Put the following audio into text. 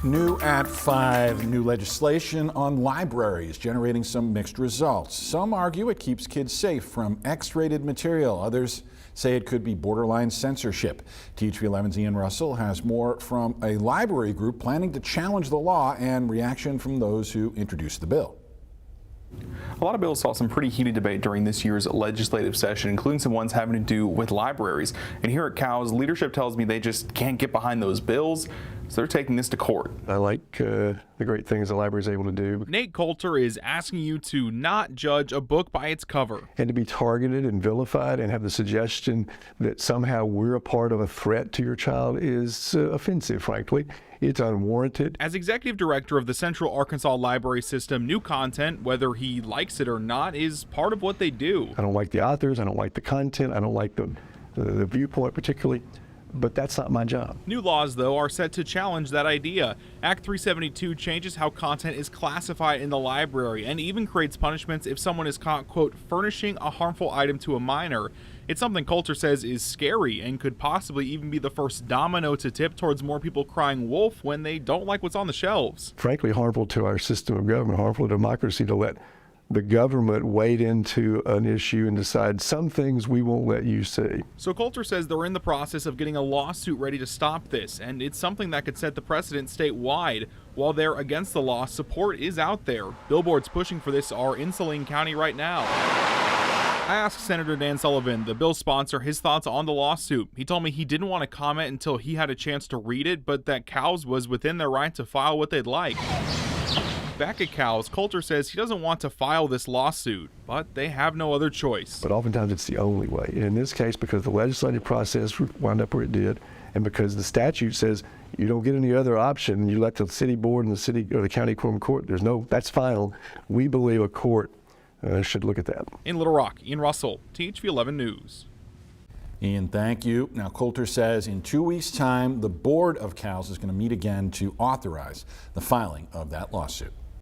New at 5, new legislation on libraries generating some mixed results. Some argue it keeps kids safe from X-rated material. Others say it could be borderline censorship. TV11's Ian Russell has more from a library group planning to challenge the law and reaction from those who introduced the bill. A lot of bills saw some pretty heated debate during this year's legislative session, including some ones having to do with libraries. And here at CALS, leadership tells me they just can't get behind those bills, so they're taking this to court. I like the great things the library is able to do. Nate Coulter is asking you to not judge a book by its cover. And to be targeted and vilified and have the suggestion that somehow we're a part of a threat to your child is offensive, frankly. It's unwarranted. As executive director of the Central Arkansas Library System, new content, whether he likes it or not, is part of what they do. I don't like the authors, I don't like the content, I don't like the viewpoint particularly, but that's not my job. New laws, though, are set to challenge that idea. Act 372 changes how content is classified in the library and even creates punishments if someone is caught, quote, furnishing a harmful item to a minor. It's something Coulter says is scary and could possibly even be the first domino to tip towards more people crying wolf when they don't like what's on the shelves. Frankly, harmful to our system of government, harmful to democracy to let the government wade into an issue and decide some things we won't let you see. So Coulter says they're in the process of getting a lawsuit ready to stop this, and it's something that could set the precedent statewide. While they're against the law, support is out there. Billboards pushing for this are in Saline County right now. I asked Senator Dan Sullivan, the bill's sponsor, his thoughts on the lawsuit. He told me he didn't want to comment until he had a chance to read it, but that CALS was within their right to file what they'd like. Back at CALS, Coulter says he doesn't want to file this lawsuit, but they have no other choice. But oftentimes it's the only way. In this case, because the legislative process wound up where it did, and because the statute says you don't get any other option, you let the city board and the city or the county quorum court, that's final. We believe a court should look at that. In Little Rock, Ian Russell, THV11 News. Ian, thank you. Now, Coulter says in 2 weeks' time, the board of CALS is going to meet again to authorize the filing of that lawsuit.